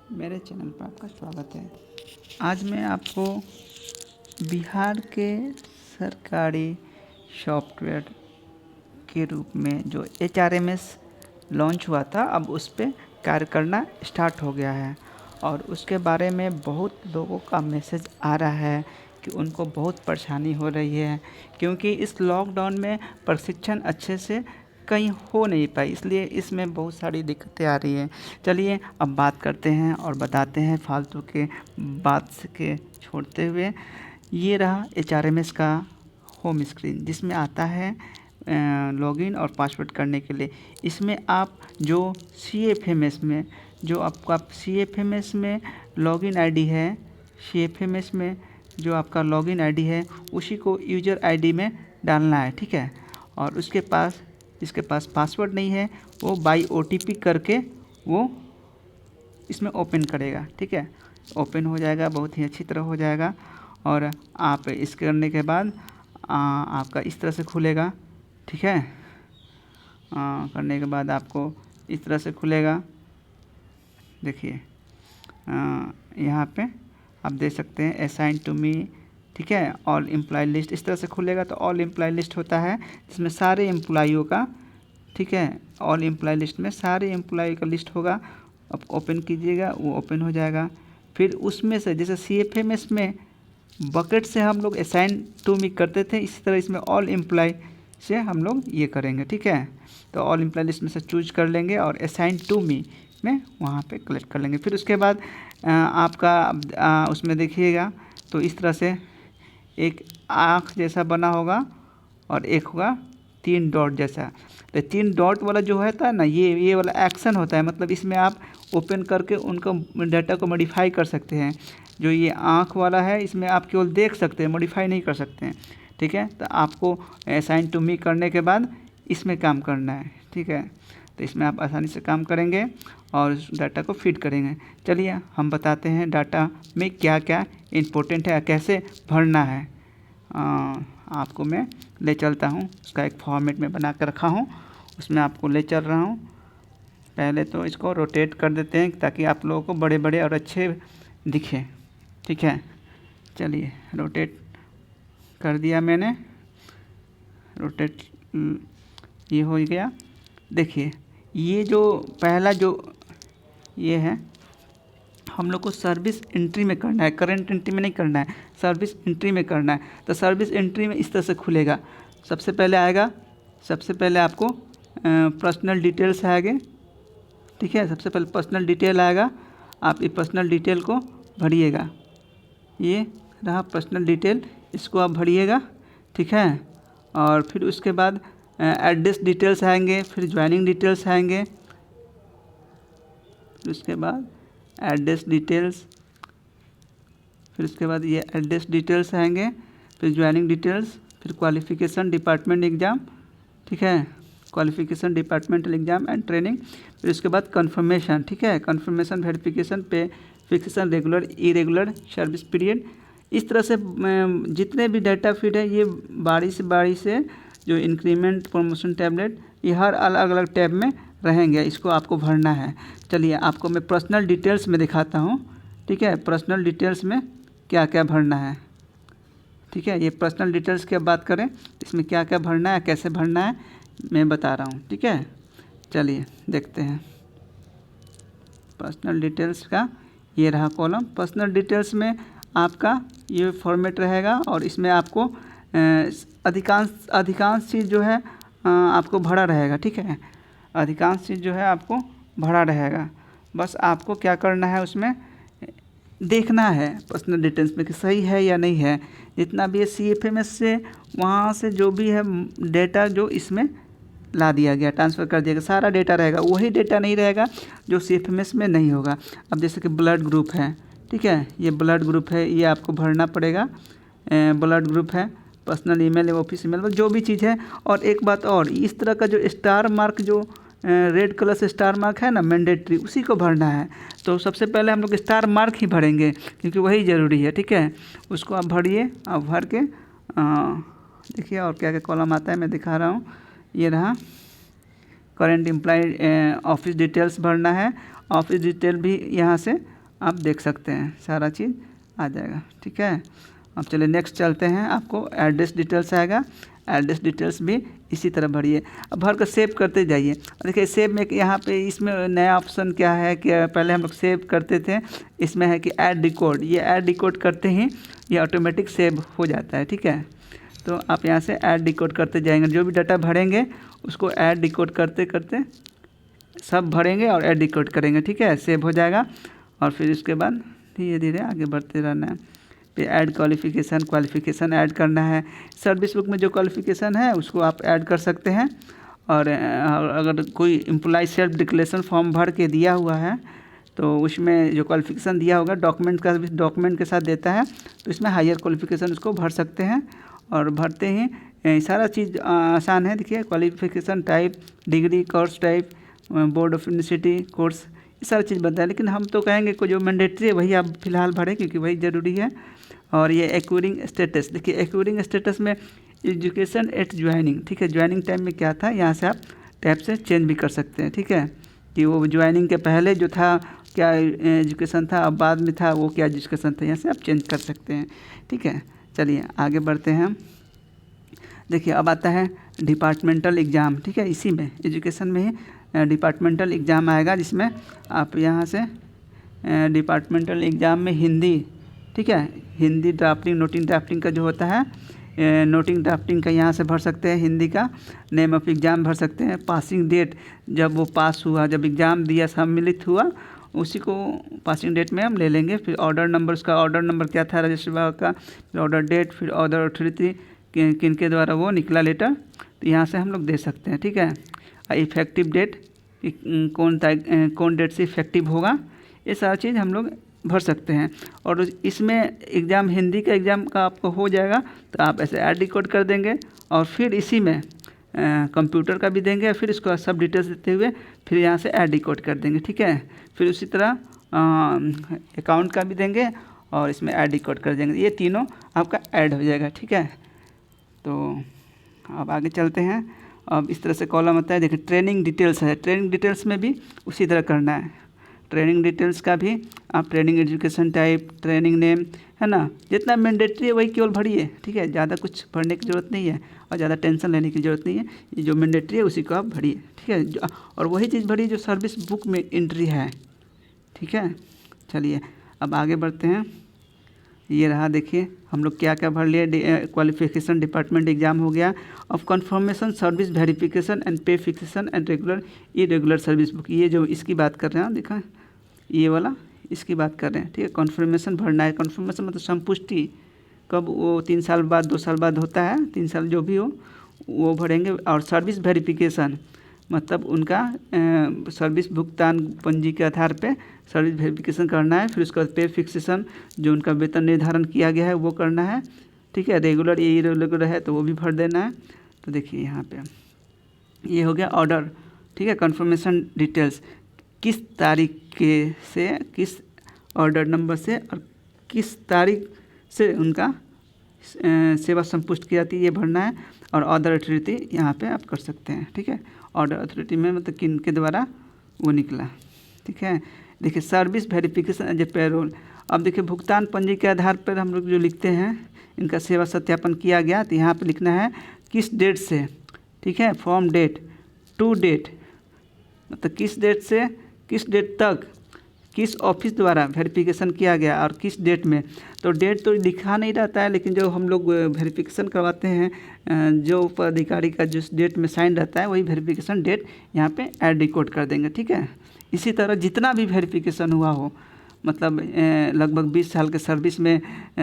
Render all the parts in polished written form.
मेरे चैनल पर आपका स्वागत है। आज मैं आपको बिहार के सरकारी सॉफ्टवेयर के रूप में जो HRMS लॉन्च हुआ था, अब उस पे कार्य करना स्टार्ट हो गया है और उसके बारे में बहुत लोगों का मैसेज आ रहा है कि उनको बहुत परेशानी हो रही है, क्योंकि इस लॉकडाउन में प्रशिक्षण अच्छे से कहीं हो नहीं पाई, इसलिए इसमें बहुत सारी दिक्कतें आ रही हैं। चलिए अब बात करते हैं और बताते हैं फालतू के बात के छोड़ते हुए। ये रहा HRMS का होम स्क्रीन, जिसमें आता है लॉगिन और पासवर्ड करने के लिए। इसमें आप जो CFMS में जो आपका CFMS में लॉगिन आईडी है, CFMS में जो आपका लॉगिन आईडी है उसी को यूज़र आईडी में डालना है, ठीक है। और इसके पास पासवर्ड नहीं है, वो बाय OTP करके वो इसमें ओपन करेगा, ठीक है। ओपन हो जाएगा, बहुत ही अच्छी तरह हो जाएगा। और आप इस करने के बाद आपका इस तरह से खुलेगा, ठीक है। करने के बाद आपको इस तरह से खुलेगा। देखिए यहाँ पे आप देख सकते हैं असाइन टू मी, ठीक है। ऑल एम्प्लॉय लिस्ट इस तरह से खुलेगा तो ऑल एम्प्लॉय लिस्ट होता है, जिसमें सारे एम्प्लॉइयों का, ठीक है। ऑल एम्प्लॉय लिस्ट में सारे एम्प्लॉय का लिस्ट होगा। आप ओपन कीजिएगा, वो ओपन हो जाएगा। फिर उसमें से जैसे CFMS में बकेट से हम लोग असाइन टू मी करते थे, इसी तरह इसमें ऑल एम्प्लॉय से हम लोग ये करेंगे, ठीक है। तो ऑल एम्प्लॉय लिस्ट में से चूज कर लेंगे और असाइन टू मी में वहाँ पे कलेक्ट कर लेंगे। फिर उसके बाद आपका उसमें देखिएगा तो इस तरह से एक आँख जैसा बना होगा और एक होगा 3 डॉट जैसा। तो 3 डॉट वाला जो होता है ना, ये वाला एक्शन होता है, मतलब इसमें आप ओपन करके उनको डाटा को मॉडिफाई कर सकते हैं। जो ये आँख वाला है, इसमें आप केवल देख सकते हैं, मॉडिफाई नहीं कर सकते हैं, ठीक है। तो आपको असाइन टू मी करने के बाद इसमें काम करना है, ठीक है। तो इसमें आप आसानी से काम करेंगे और उस डाटा को फीड करेंगे। चलिए हम बताते हैं डाटा में क्या क्या इम्पोर्टेंट है, कैसे भरना है। आपको मैं ले चलता हूँ, उसका एक फॉर्मेट में बना कर रखा हूँ, उसमें आपको ले चल रहा हूँ। पहले तो इसको रोटेट कर देते हैं ताकि आप लोगों को बड़े बड़े और अच्छे दिखे, ठीक है। चलिए रोटेट कर दिया मैंने, रोटेट ये हो गया। देखिए ये जो पहला जो ये है, हम लोग को सर्विस एंट्री में करना है, करंट एंट्री में नहीं करना है, सर्विस एंट्री में करना है। तो सर्विस एंट्री में इस तरह से खुलेगा। सबसे पहले आएगा, सबसे पहले आपको पर्सनल डिटेल्स आएंगे, ठीक है। सबसे पहले पर्सनल डिटेल आएगा, आप ये पर्सनल डिटेल को भरिएगा। ये रहा पर्सनल डिटेल, इसको आप भरिएगा, ठीक है। और फिर उसके बाद एड्रेस डिटेल्स आएंगे, फिर ज्वाइनिंग डिटेल्स आएंगे, फिर उसके बाद एड्रेस डिटेल्स, फिर उसके बाद ये एड्रेस डिटेल्स आएंगे, फिर ज्वाइनिंग डिटेल्स, फिर क्वालिफ़िकेशन डिपार्टमेंट एग्ज़ाम, ठीक है। Qualification departmental exam and training, फिर उसके बाद कन्फर्मेशन, ठीक है। Confirmation, verification, pay fixation, regular irregular service period. इस तरह से जितने भी डाटा फीड है ये बारी से जो इंक्रीमेंट, प्रमोशन, टैबलेट, ये हर अलग अलग टैब में रहेंगे, इसको आपको भरना है। चलिए आपको मैं पर्सनल डिटेल्स में दिखाता हूँ, ठीक है। पर्सनल डिटेल्स में क्या क्या भरना है, ठीक है। ये पर्सनल डिटेल्स की बात करें, इसमें क्या क्या भरना है, कैसे भरना है, मैं बता रहा हूँ, ठीक है। चलिए देखते हैं पर्सनल डिटेल्स का। ये रहा कॉलम। पर्सनल डिटेल्स में आपका ये फॉर्मेट रहेगा और इसमें आपको अधिकांश चीज़ जो है आपको भरा रहेगा, ठीक है। अधिकांश चीज़ जो है आपको भरा रहेगा। बस आपको क्या करना है, उसमें देखना है पर्सनल डिटेल्स में कि सही है या नहीं है। जितना भी है CFMS से, वहाँ से जो भी है डेटा जो इसमें ला दिया गया, ट्रांसफ़र कर दिया गया, सारा डेटा रहेगा। वही डेटा नहीं रहेगा जो CFMS में नहीं होगा। अब जैसे कि ब्लड ग्रुप है, ठीक है, ये ब्लड ग्रुप है, ये आपको भरना पड़ेगा। ब्लड ग्रुप है, पर्सनल ईमेल, ऑफिस ईमेल, जो भी चीज़ है। और एक बात और, इस तरह का जो स्टार मार्क, जो रेड कलर से स्टार मार्क है ना, मैंडेटरी, उसी को भरना है। तो सबसे पहले हम लोग स्टार मार्क ही भरेंगे क्योंकि वही ज़रूरी है, ठीक है। उसको आप भरिए, आप भर के देखिए और क्या क्या कॉलम आता है मैं दिखा रहा हूँ। ये रहा करेंट एम्प्लॉय, ऑफिस डिटेल्स भरना है। ऑफिस डिटेल भी यहाँ से आप देख सकते हैं, सारा चीज़ आ जाएगा। ठीक है, अब चलिए नेक्स्ट चलते हैं। आपको एड्रेस डिटेल्स आएगा, एड्रेस डिटेल्स भी इसी तरह भरिए। अब भर कर सेव करते जाइए। देखिए सेव में यहाँ पे इसमें नया ऑप्शन क्या है कि पहले हम लोग सेव करते थे, इसमें है कि ऐड रिकॉर्ड। ये ऐड रिकॉर्ड करते ही ये ऑटोमेटिक सेव हो जाता है। ठीक है, तो आप यहाँ से ऐड रिकॉर्ड करते जाएंगे, जो भी डाटा भरेंगे उसको ऐड रिकॉर्ड करते करते सब भरेंगे और ऐड रिकॉर्ड करेंगे। ठीक है, सेव हो जाएगा और फिर उसके बाद धीरे धीरे आगे बढ़ते रहना है। फिर ऐड क्वालिफ़िकेशन ऐड करना है। सर्विस बुक में जो क्वालिफ़िकेशन है उसको आप ऐड कर सकते हैं। और अगर कोई एम्प्लॉय सेल्फ डिक्लेरेशन फॉर्म भर के दिया हुआ है तो उसमें जो क्वालिफ़िकेशन दिया होगा डॉक्यूमेंट का भी डॉक्यूमेंट के साथ देता है, तो इसमें हायर क्वालिफ़िकेशन उसको भर सकते हैं। और भरते ही सारा चीज़ आसान है। देखिए qualification type, degree, course type, board of university course, ये सारी चीज़ बनता है। लेकिन हम तो कहेंगे कि जो मैंडेटरी है वही आप फिलहाल भरें, क्योंकि वही ज़रूरी है। और ये एक्वायरिंग स्टेटस, देखिए एक्वायरिंग स्टेटस में एजुकेशन एट ज्वाइनिंग। ठीक है, ज्वाइनिंग टाइम में क्या था, यहाँ से आप टैब से चेंज भी कर सकते हैं। ठीक है, कि वो ज्वाइनिंग के पहले जो था क्या एजुकेशन था, अब बाद में था वो क्या एजुकेशन था, यहाँ से आप चेंज कर सकते हैं। ठीक है, चलिए आगे बढ़ते हैं। देखिए अब आता है डिपार्टमेंटल एग्ज़ाम। ठीक है, इसी में एजुकेशन में ही डिपार्टमेंटल एग्ज़ाम आएगा, जिसमें आप यहाँ से डिपार्टमेंटल एग्ज़ाम में हिंदी, ठीक है, हिंदी ड्राफ्टिंग, नोटिंग ड्राफ्टिंग का जो होता है, नोटिंग ड्राफ्टिंग का यहाँ से भर सकते हैं। हिंदी का नेम ऑफ एग्ज़ाम भर सकते हैं। पासिंग डेट, जब वो पास हुआ, जब एग्ज़ाम दिया, सम्मिलित हुआ, उसी को पासिंग डेट में हम ले लेंगे। फिर ऑर्डर नंबर, उसका ऑर्डर नंबर क्या था रजिस्टर विभाग का, फिर ऑर्डर डेट, फिर ऑर्डर अथॉरिटी किन के द्वारा वो निकला लेटर, तो यहाँ से हम लोग दे सकते हैं। ठीक है, इफ़ेक्टिव डेट, कौन डेट से इफ़ेक्टिव होगा, ये सारा चीज़ हम लोग भर सकते हैं। और इसमें एग्ज़ाम, हिंदी का एग्ज़ाम का आपको हो जाएगा तो आप ऐसे ऐड रिकॉर्ड कर देंगे और फिर इसी में कंप्यूटर का भी देंगे, फिर इसको सब डिटेल्स देते हुए फिर यहाँ से ऐड रिकॉर्ड कर देंगे। ठीक है, फिर उसी तरह अकाउंट का भी देंगे और इसमें ऐड रिकॉर्ड कर देंगे। ये तीनों आपका ऐड हो जाएगा। ठीक है, तो अब आगे चलते हैं। अब इस तरह से कॉलम आता है। देखिए ट्रेनिंग डिटेल्स है, ट्रेनिंग डिटेल्स में भी उसी तरह करना है। ट्रेनिंग डिटेल्स का भी आप training education type, training name, है ना, जितना मैंडेटरी है वही केवल भरिए। ठीक है, ज़्यादा कुछ भरने की ज़रूरत नहीं है और ज़्यादा टेंशन लेने की ज़रूरत नहीं है। ये जो मैंडेटरी है उसी को आप भरिए। ठीक है, और वही चीज़ भरिए जो सर्विस बुक में एंट्री है। ठीक है, चलिए अब आगे बढ़ते हैं। ये रहा, देखिए हम लोग क्या क्या भर लिए। क्वालिफिकेशन डिपार्टमेंट एग्जाम हो गया। Of confirmation service verification and pay fixation and regular irregular service book, ये जो इसकी बात कर रहे हैं, देखा ये वाला इसकी बात कर रहे हैं। ठीक है, कन्फर्मेशन भरना है। कन्फर्मेशन मतलब संपुष्टि, कब वो 3 साल बाद 2 साल बाद होता है, 3 साल जो भी हो वो भरेंगे। और सर्विस वेरिफिकेशन मतलब उनका सर्विस भुगतान पंजी के आधार पे सर्विस वेरिफिकेशन करना है। फिर उसके बाद पे फिक्सेशन, जो उनका वेतन निर्धारण किया गया है वो करना है। ठीक है, रेगुलर या इरेगुलर है तो वो भी भर देना है। तो देखिए यहाँ पे ये हो गया ऑर्डर। ठीक है, कन्फर्मेशन डिटेल्स, किस तारीख के से, किस ऑर्डर नंबर से और किस तारीख से उनका सेवा संपुष्ट की जाती है, ये भरना है। और ऑर्डर अथॉरिटी यहाँ पे आप कर सकते हैं। ठीक है, ऑर्डर अथॉरिटी में मतलब किन के द्वारा वो निकला। ठीक है, देखिए service verification as a payroll. अब देखिए भुगतान पंजी के आधार पर हम लोग जो लिखते हैं, इनका सेवा सत्यापन किया गया, तो यहाँ पे लिखना है किस डेट से। ठीक है, फ्रॉम डेट टू डेट, मतलब किस डेट से किस डेट तक किस ऑफिस द्वारा वेरिफिकेशन किया गया और किस डेट में। तो डेट तो लिखा नहीं रहता है, लेकिन जो हम लोग वेरिफिकेशन करवाते हैं, जो पदाधिकारी का जिस डेट में साइन रहता है वही वेरिफिकेशन डेट यहाँ पे ऐड रिकॉर्ड कर देंगे। ठीक है, इसी तरह जितना भी वेरिफिकेशन हुआ हो, मतलब लगभग 20 साल के सर्विस में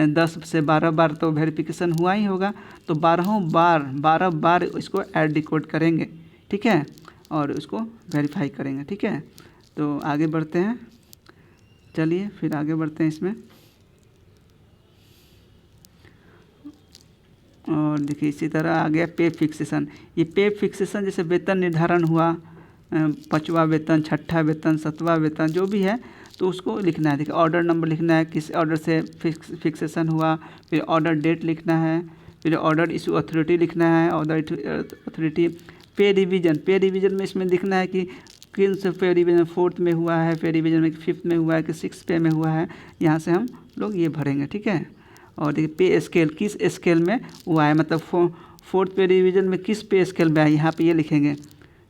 10 से 12 बार तो वेरिफिकेशन हुआ ही होगा, तो 12 बार इसको ऐड रिकॉर्ड करेंगे। ठीक है, और उसको वेरीफाई करेंगे। ठीक है, तो आगे बढ़ते हैं। चलिए फिर आगे बढ़ते हैं इसमें। और देखिए इसी तरह आ गया पे फिक्सेशन। ये पे फिक्सेशन जैसे वेतन निर्धारण हुआ, 5वां वेतन, 6ठा वेतन, 7वां वेतन, जो भी है तो उसको लिखना है। देखिए ऑर्डर नंबर लिखना है, किस ऑर्डर से फिक्सेशन हुआ, फिर ऑर्डर डेट लिखना है, फिर ऑर्डर इशू अथॉरिटी लिखना है, ऑर्डर अथॉरिटी। पे रिवीजन में इसमें लिखना है कि किन से पे रिवीजन 4th में हुआ है, पे रिवीजन में 5th में हुआ है कि 6th पे में हुआ है, यहाँ से हम लोग ये भरेंगे। ठीक है। और देखिए पे स्केल किस स्केल में हुआ है, मतलब 4th पे रिवीजन में किस पे स्केल में है, यहाँ पे ये लिखेंगे।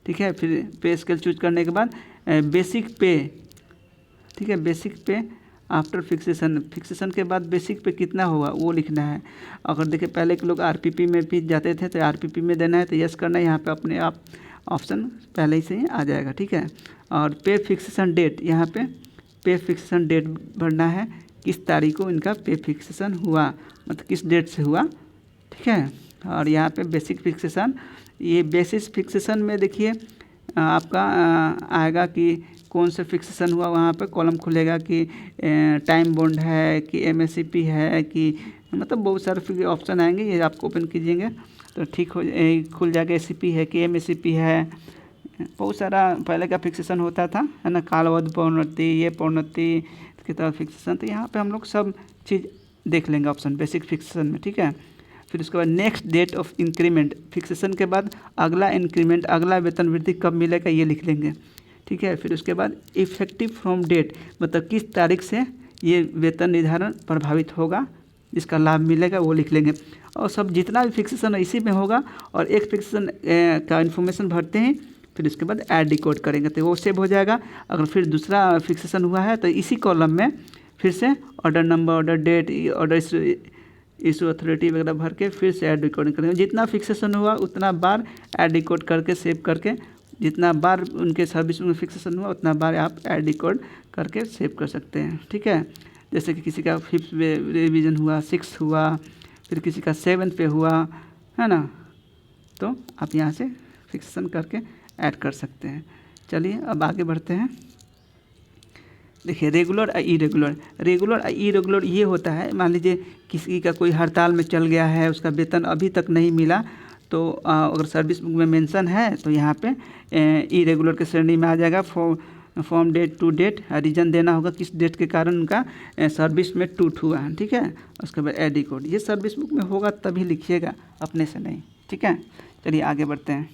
ठीक है। फिर पे स्केल चूज करने के बाद बेसिक पे, ठीक है, बेसिक पे आफ्टर फिक्सेशन के बाद बेसिक पे कितना होगा वो लिखना है। अगर देखिए पहले के लोग आरपीपी में भी जाते थे तो आरपीपी में देना है तो यस करना है, यहाँ पे अपने आप ऑप्शन पहले ही से ही आ जाएगा। ठीक है। और पे फिक्सेशन डेट, यहाँ पे फिक्सेशन डेट भरना है, किस तारीख को इनका पे फिक्सेशन हुआ, मतलब किस डेट से हुआ। ठीक है। और यहाँ पे बेसिक फिक्सेशन, ये बेसिस फिक्सेशन में देखिए आपका आएगा कि कौन से फिक्सेशन हुआ, वहाँ पे कॉलम खुलेगा कि टाइम बॉन्ड है कि एमएससीपी है कि, मतलब बहुत सारे ऑप्शन आएंगे, ये आपको ओपन कीजिएगा तो ठीक हो खुल जाएगा। एसीपी है कि एमएससीपी है, बहुत सारा पहले का फिक्सेशन होता था, है ना, कालवध प्रोन्नति, ये प्रोन्नति की तरह फिक्सेशन। तो यहाँ पे हम लोग सब चीज़ देख लेंगे ऑप्शन बेसिक फिक्सेशन में। ठीक है। फिर उसके बाद next date of increment, fixation के बाद अगला इंक्रीमेंट, अगला वेतन वृद्धि कब मिलेगा ये लिख लेंगे। ठीक है। फिर उसके बाद इफेक्टिव फ्रॉम डेट, मतलब किस तारीख से ये वेतन निर्धारण प्रभावित होगा, जिसका लाभ मिलेगा वो लिख लेंगे। और सब जितना भी फिक्सेशन है इसी में होगा। और एक फिक्सेशन का इन्फॉर्मेशन भरते हैं, फिर उसके बाद ऐड डिकोड करेंगे तो वो सेव हो जाएगा। अगर फिर दूसरा फिक्सेशन हुआ है तो इसी कॉलम में फिर से order number, order date, order issue authority वगैरह भर के फिर से ऐड डिकोडिंग करेंगे। जितना फिक्सेशन हुआ उतना बार ऐड डिकोड करके सेव करके, जितना बार उनके सर्विस में फिक्सेशन हुआ उतना बार आप ऐड डिकोड करके सेव कर सकते हैं। ठीक है। जैसे कि किसी का 5th रिवीजन हुआ, 6th हुआ, फिर किसी का 7th पे हुआ, है ना, तो आप यहाँ से फिक्सेशन करके ऐड कर सकते हैं। चलिए अब आगे बढ़ते हैं। देखिए रेगुलर और इरेगुलर, रेगुलर और इरेगुलर ये होता है, मान लीजिए किसी का कोई हड़ताल में चल गया है, उसका वेतन अभी तक नहीं मिला, तो अगर सर्विस बुक में मेंशन है तो यहाँ पे इरेगुलर के श्रेणी में आ जाएगा। From date to date reason देना होगा किस डेट के कारण उनका सर्विस में टूट हुआ है। ठीक है। उसके बाद एडी कोड, ये सर्विस बुक में होगा तभी लिखिएगा, अपने से नहीं। ठीक है। चलिए आगे बढ़ते हैं।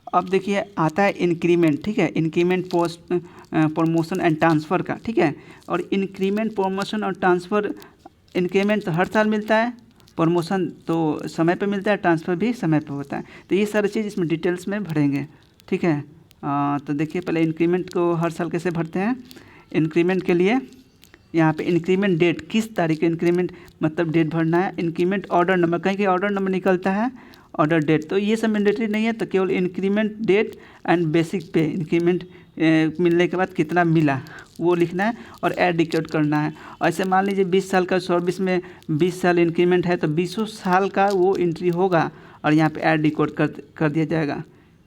अब देखिए आता है इंक्रीमेंट। ठीक है। Increment post promotion and transfer का। ठीक है। और इंक्रीमेंट प्रमोशन और ट्रांसफ़र, इंक्रीमेंट तो हर साल मिलता है, प्रमोशन तो समय पे मिलता है, ट्रांसफ़र भी समय पे होता है। तो ये सारी चीज़ इसमें डिटेल्स में भरेंगे। ठीक है। तो देखिए पहले इंक्रीमेंट को हर साल कैसे भरते हैं। इंक्रीमेंट के लिए यहाँ पे इंक्रीमेंट डेट, किस तारीख के इंक्रीमेंट मतलब डेट भरना है। इंक्रीमेंट ऑर्डर नंबर, कहीं कहीं ऑर्डर नंबर निकलता है, ऑर्डर डेट, तो ये सब मैंडेटरी नहीं है, तो केवल इंक्रीमेंट डेट एंड बेसिक पे, इंक्रीमेंट मिलने के बाद कितना मिला वो लिखना है और ऐड डिकोड करना है। और ऐसे मान लीजिए 20 साल का सर्विस में 20 साल इंक्रीमेंट है तो 20 साल का वो एंट्री होगा और यहाँ पे ऐड डिकोड कर दिया जाएगा।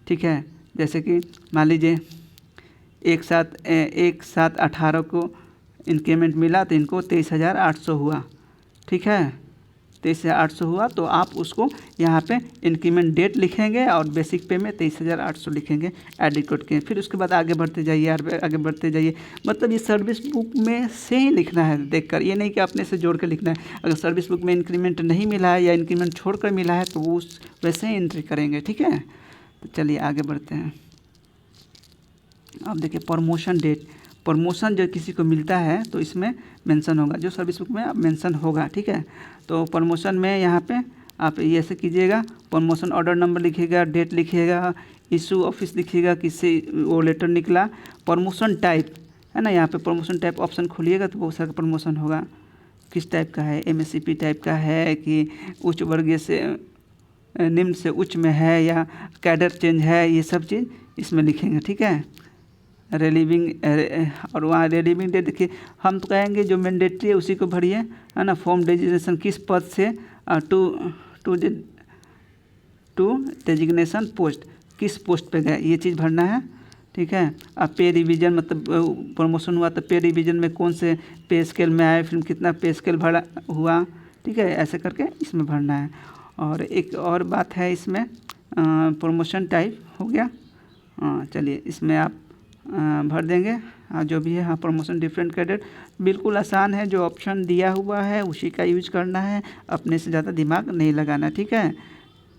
ठीक है। जैसे कि मान लीजिए 1/7/18 को इंक्रीमेंट मिला तो इनको 23,800 हुआ। ठीक है। 23,800 हुआ तो आप उसको यहाँ पे इंक्रीमेंट डेट लिखेंगे और बेसिक पे में 23,800 लिखेंगे ऐड डिकोड के। फिर उसके बाद आगे बढ़ते जाइए, आगे बढ़ते जाइए, मतलब ये सर्विस बुक में से ही लिखना है देखकर, ये नहीं कि अपने से जोड़ कर लिखना है। अगर सर्विस बुक में इंक्रीमेंट नहीं मिला है या इंक्रीमेंट छोड़कर मिला है तो वो उस वैसे ही एंट्री करेंगे। ठीक है। तो चलिए आगे बढ़ते हैं। अब देखिए प्रमोशन डेट, प्रमोशन जो किसी को मिलता है तो इसमें मेंशन होगा, जो सर्विस बुक में आप मेंशन होगा। ठीक है। तो प्रमोशन में यहाँ पे आप ये ऐसे कीजिएगा, प्रमोशन ऑर्डर नंबर लिखिएगा, डेट लिखिएगा, इशू ऑफिस लिखिएगा किससे वो लेटर निकला, प्रमोशन टाइप, है ना, यहाँ पे प्रमोशन टाइप ऑप्शन खोलिएगा तो बहुत सारा प्रमोशन होगा, किस टाइप का है, एमएससीपी टाइप का है कि उच्च वर्गीय से निम्न से उच्च में है या कैडर चेंज है, ये सब चीज़ इसमें लिखेंगे। ठीक है। रिलीविंग, और वहाँ रिलीविंग डेट देखिए, हम तो कहेंगे जो मैंडेटरी है उसी को भरिए, है ना। फॉर्म डेजिग्नेशन किस पद से टू डेजिग्नेशन पोस्ट, किस पोस्ट पे गए, ये चीज़ भरना है। ठीक है। अब पे रिवीजन, मतलब प्रमोशन हुआ तो पे रिवीजन में कौन से पे स्केल में आए, फिर कितना पे स्केल भरा हुआ। ठीक है। ऐसे करके इसमें भरना है। और एक और बात है इसमें, प्रमोशन टाइप हो गया, चलिए इसमें आप भर देंगे जो भी है। हाँ, प्रमोशन डिफरेंट कैडेट, बिल्कुल आसान है, जो ऑप्शन दिया हुआ है उसी का यूज करना है, अपने से ज़्यादा दिमाग नहीं लगाना। ठीक है।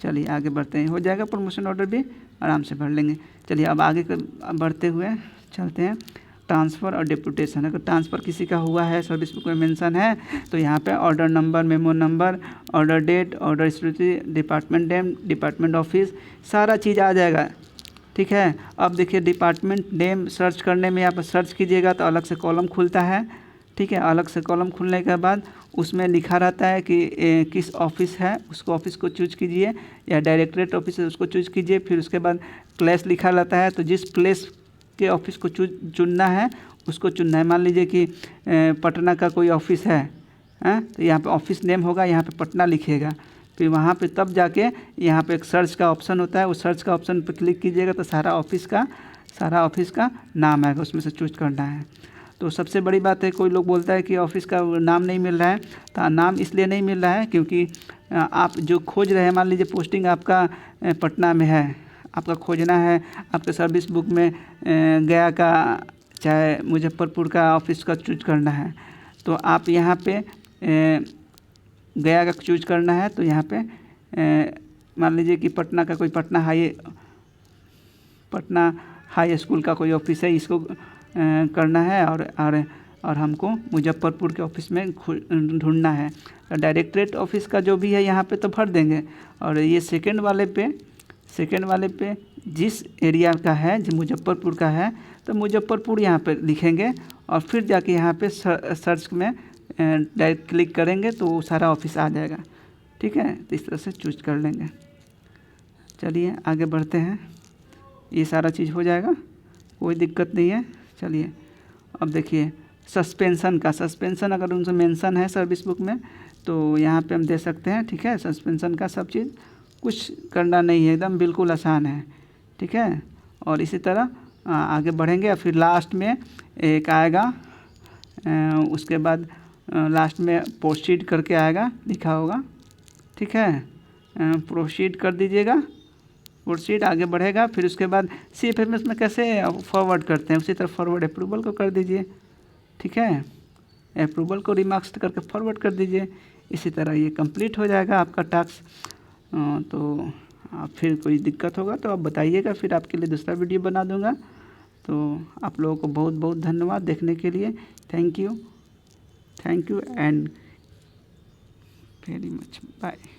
चलिए आगे बढ़ते हैं, हो जाएगा प्रमोशन ऑर्डर भी आराम से भर लेंगे। चलिए अब आगे बढ़ते हुए चलते हैं। ट्रांसफ़र और डिप्यूटेशन, अगर ट्रांसफ़र किसी का हुआ है, सर्विस बुक में मेंशन है, तो यहाँ पे order number, memo number, order date, order स्थिति, डिपार्टमेंट नेम, डिपार्टमेंट ऑफिस, सारा चीज़ आ जाएगा। ठीक है। अब देखिए डिपार्टमेंट नेम सर्च करने में यहाँ पर सर्च कीजिएगा तो अलग से कॉलम खुलता है। ठीक है। अलग से कॉलम खुलने के बाद उसमें लिखा रहता है कि किस ऑफिस है, उसको ऑफिस को चूज कीजिए, या डायरेक्टरेट ऑफिस है उसको चूज कीजिए। फिर उसके बाद प्लेस लिखा रहता है, तो जिस प्लेस के ऑफिस को चुनना है उसको चुनना है। मान लीजिए कि पटना का कोई ऑफिस है, तो यहाँ पे ऑफिस नेम होगा, यहाँ पे पटना लिखिएगा। फिर वहाँ पे तब जाके यहाँ पे एक सर्च का ऑप्शन होता है, उस सर्च का ऑप्शन पर क्लिक कीजिएगा तो सारा ऑफिस का नाम आएगा, उसमें से चूज करना है। तो सबसे बड़ी बात है, कोई लोग बोलता है कि ऑफिस का नाम नहीं मिल रहा है, तो नाम इसलिए नहीं मिल रहा है क्योंकि आप जो खोज रहे हैं, मान लीजिए पोस्टिंग आपका पटना में है, आपका खोजना है, आपके सर्विस बुक में गया का चाहे मुजफ्फरपुर का ऑफिस का चूज करना है, तो आप यहाँ पे गया का चूज करना है। तो यहाँ पे मान लीजिए कि पटना का कोई पटना हाई स्कूल का कोई ऑफिस है, इसको करना है, और हमको मुजफ्फरपुर के ऑफिस में ढूंढना है। डायरेक्टरेट ऑफिस का जो भी है यहाँ पे तो भर देंगे, और ये सेकंड वाले पे जिस एरिया का है, जो मुजफ्फरपुर का है, तो मुजफ्फरपुर यहाँ पे लिखेंगे, और फिर जाके यहाँ पे सर्च में डायरेक्ट क्लिक करेंगे तो वो सारा ऑफिस आ जाएगा। ठीक है। तो इस तरह से चूज कर लेंगे। चलिए आगे बढ़ते हैं। ये सारा चीज़ हो जाएगा, कोई दिक्कत नहीं है। चलिए अब देखिए सस्पेंसन अगर उनसे मेंशन है सर्विस बुक में तो यहाँ पे हम दे सकते हैं। ठीक है। सस्पेंसन का सब चीज़ कुछ करना नहीं है, एकदम बिल्कुल आसान है। ठीक है। और इसी तरह आगे बढ़ेंगे। फिर लास्ट में एक आएगा, उसके बाद लास्ट में प्रोसीड करके आएगा, लिखा होगा। ठीक है। प्रोसीड कर दीजिएगा, प्रोसीड आगे बढ़ेगा। फिर उसके बाद CFMS में कैसे फॉरवर्ड करते हैं, उसी तरह फॉरवर्ड अप्रूवल को कर दीजिए। ठीक है। अप्रूवल को रिमार्क्स करके फॉरवर्ड कर दीजिए। इसी तरह ये कंप्लीट हो जाएगा आपका टास्क। तो आप फिर कोई दिक्कत होगा तो आप बताइएगा, फिर आपके लिए दूसरा वीडियो बना दूंगा। तो आप लोगों को बहुत बहुत धन्यवाद देखने के लिए। Thank you and very much, bye.